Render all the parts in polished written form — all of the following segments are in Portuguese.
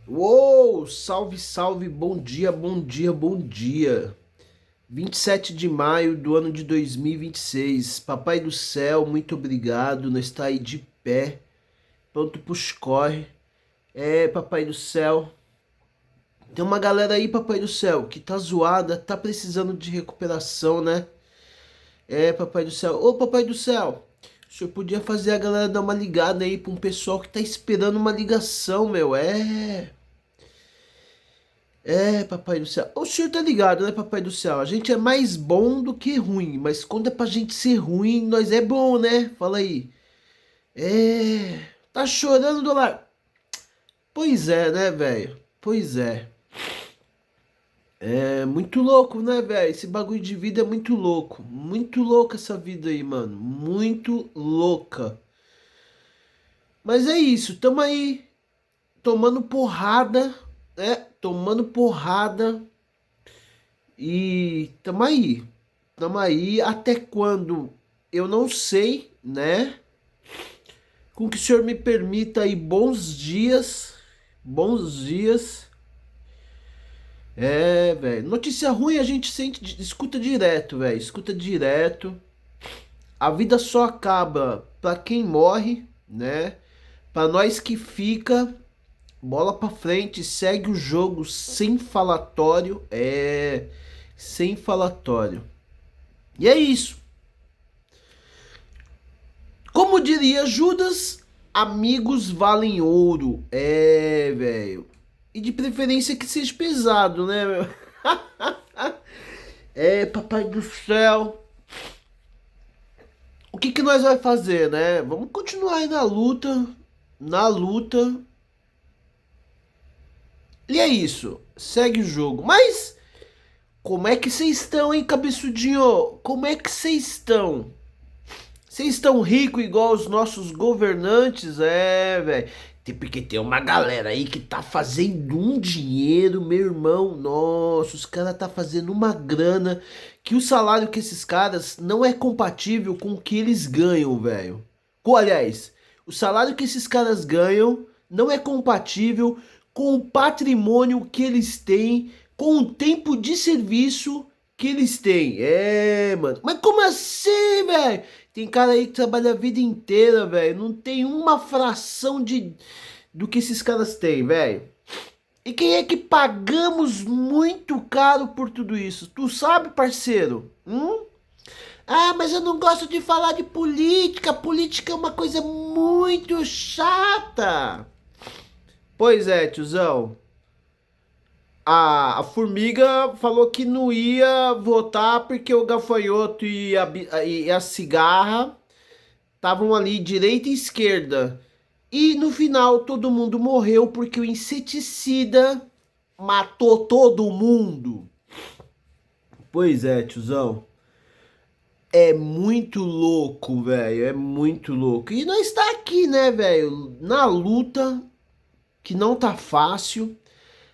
Uou, salve, salve, bom dia, bom dia, bom dia. 27 de maio do ano de 2026. Papai do céu, muito obrigado. Nós está aí de pé, pronto pros corre. Papai do céu. Tem uma galera aí, papai do céu, que tá zoada, tá precisando de recuperação, né? Papai do céu. Ô, papai do céu, o senhor podia fazer a galera dar uma ligada aí pra um pessoal que tá esperando uma ligação, meu. Papai do céu. O senhor tá ligado, né, papai do céu? A gente é mais bom do que ruim, mas quando é pra gente ser ruim, nós é bom, né? Fala aí. Tá chorando, dólar? Pois é, né, velho? Pois é. É muito louco, né, velho? Esse bagulho de vida é muito louco. Muito louca essa vida aí, mano. Muito louca. Mas é isso, tamo aí tomando porrada, né? Tomando porrada e tamo aí. Tamo aí até quando eu não sei, né? Com que o senhor me permita aí bons dias. Bons dias. Velho. Notícia ruim a gente sente, escuta direto, velho. Escuta direto. A vida só acaba pra quem morre, né? Pra nós que fica, bola pra frente, segue o jogo sem falatório. Sem falatório. E é isso. Como diria Judas, amigos valem ouro. Velho. E de preferência que seja pesado, né, meu? Papai do céu. O que que nós vai fazer, né? Vamos continuar aí na luta. Na luta. E é isso. Segue o jogo. Mas, como é que vocês estão, hein, cabeçudinho? Como é que vocês estão? Vocês estão ricos igual os nossos governantes? Velho. Porque tem uma galera aí que tá fazendo um dinheiro, meu irmão. Nossa, os caras tá fazendo uma grana que o salário que esses caras não é compatível com o que eles ganham, velho. Aliás, o salário que esses caras ganham não é compatível com o patrimônio que eles têm, com o tempo de serviço que eles têm. Mano. Mas como assim, velho? Tem cara aí que trabalha a vida inteira, velho. Não tem uma fração do que esses caras têm, velho. E quem é que pagamos muito caro por tudo isso? Tu sabe, parceiro? Ah, mas eu não gosto de falar de política. Política é uma coisa muito chata. Pois é, tiozão. A formiga falou que não ia votar porque o gafanhoto e a cigarra estavam ali direita e esquerda. E no final todo mundo morreu porque o inseticida matou todo mundo. Pois é, tiozão. É muito louco, velho. É muito louco. E nós está aqui, né, velho? Na luta, que não tá fácil.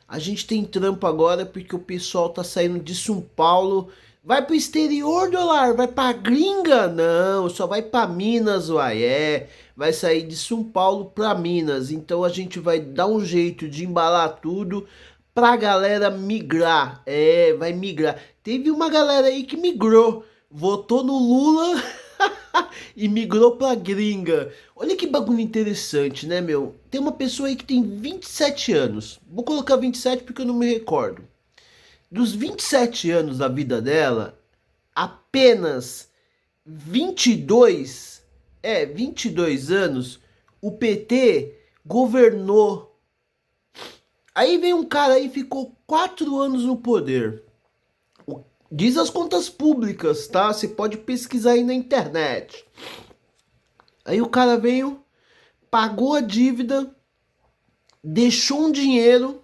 A gente tem trampo agora porque o pessoal tá saindo de São Paulo. Vai pro exterior, dólar? Vai pra gringa? Não, só vai pra Minas, uai. Vai sair de São Paulo pra Minas. Então a gente vai dar um jeito de embalar tudo pra galera migrar. Vai migrar. Teve uma galera aí que migrou. Votou no Lula e migrou pra gringa. Olha que bagulho interessante, né, meu? Tem uma pessoa aí que tem 27 anos. Vou colocar 27 porque eu não me recordo. Dos 27 anos da vida dela, apenas 22, 22 anos, o PT governou. Aí vem um cara aí e ficou 4 anos no poder. Diz as contas públicas, tá? Você pode pesquisar aí na internet. Aí o cara veio, pagou a dívida, deixou um dinheiro.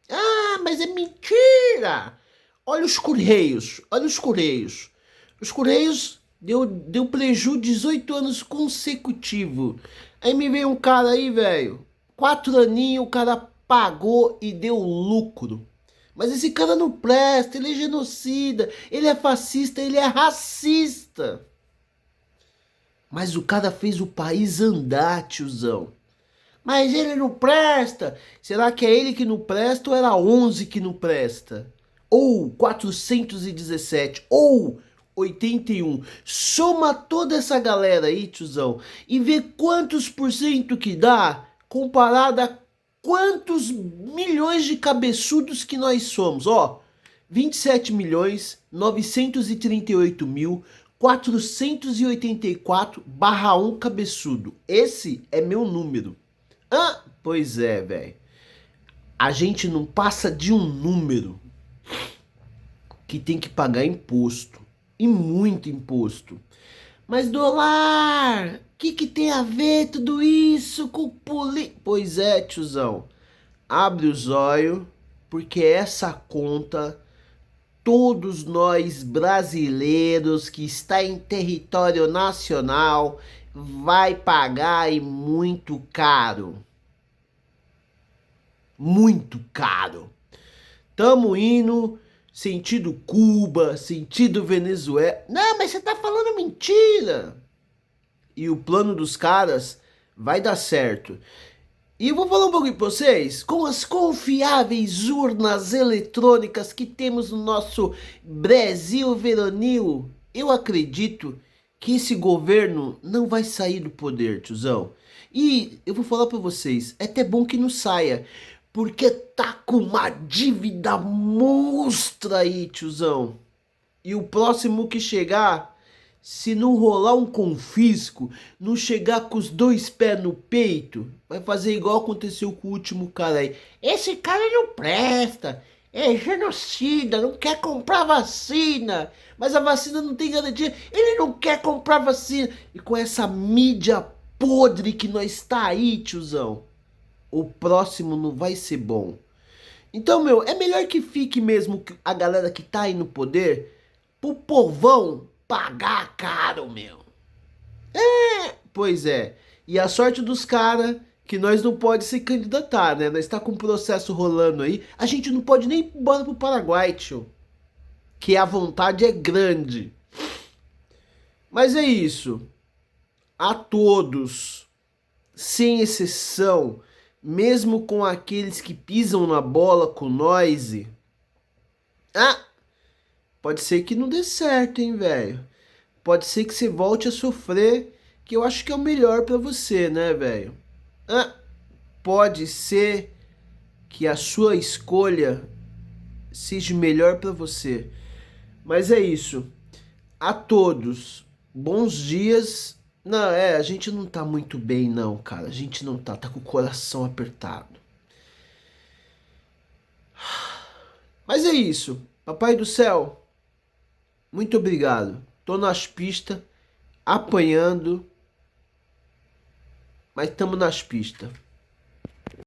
Ah, mas é mentira! Olha os Correios, olha os Correios. Os Correios deu prejuízo 18 anos consecutivo. Aí me veio um cara aí, velho. 4 aninhos, o cara pagou e deu lucro. Mas esse cara não presta, ele é genocida, ele é fascista, ele é racista. Mas o cara fez o país andar, tiozão. Mas ele não presta. Será que é ele que não presta ou era 11 que não presta? Ou 417? Ou 81? Soma toda essa galera aí, tiozão, e vê quantos por cento que dá comparado a quantos milhões de cabeçudos que nós somos. Ó, 27.938.484/1 cabeçudo. Esse é meu número. Ah, pois é, velho. A gente não passa de um número que tem que pagar imposto. E muito imposto. Mas dólar, que tem a ver tudo isso com Pois é, tiozão. Abre os olhos, porque essa conta, todos nós brasileiros que está em território nacional vai pagar e muito caro. Muito caro. Tamo indo sentido Cuba, sentido Venezuela. Não, mas você tá falando mentira. E o plano dos caras vai dar certo. E eu vou falar um pouquinho pra vocês, com as confiáveis urnas eletrônicas que temos no nosso Brasil veronil, eu acredito que esse governo não vai sair do poder, tiozão. E eu vou falar pra vocês, é até bom que não saia, porque tá com uma dívida monstra aí, tiozão. E o próximo que chegar, se não rolar um confisco, não chegar com os dois pés no peito, vai fazer igual aconteceu com o último cara aí. Esse cara não presta, é genocida, não quer comprar vacina, mas a vacina não tem garantia, ele não quer comprar vacina. E com essa mídia podre que nós tá aí, tiozão, o próximo não vai ser bom. Então, meu, é melhor que fique mesmo a galera que tá aí no poder, pro povão pagar caro, meu. É, pois é. E a sorte dos caras que nós não pode se candidatar, né? Nós tá com um processo rolando aí. A gente não pode nem ir embora pro Paraguai, tio. Que a vontade é grande. Mas é isso. A todos, sem exceção, mesmo com aqueles que pisam na bola com nós. Ah, pode ser que não dê certo, hein, velho. Pode ser que você volte a sofrer, que eu acho que é o melhor pra você, né, velho? Ah, pode ser que a sua escolha seja melhor pra você. Mas é isso. A todos, bons dias. Não, a gente não tá muito bem não, cara. A gente não tá com o coração apertado. Mas é isso. Papai do céu, muito obrigado. Tô nas pistas, apanhando, mas estamos nas pistas.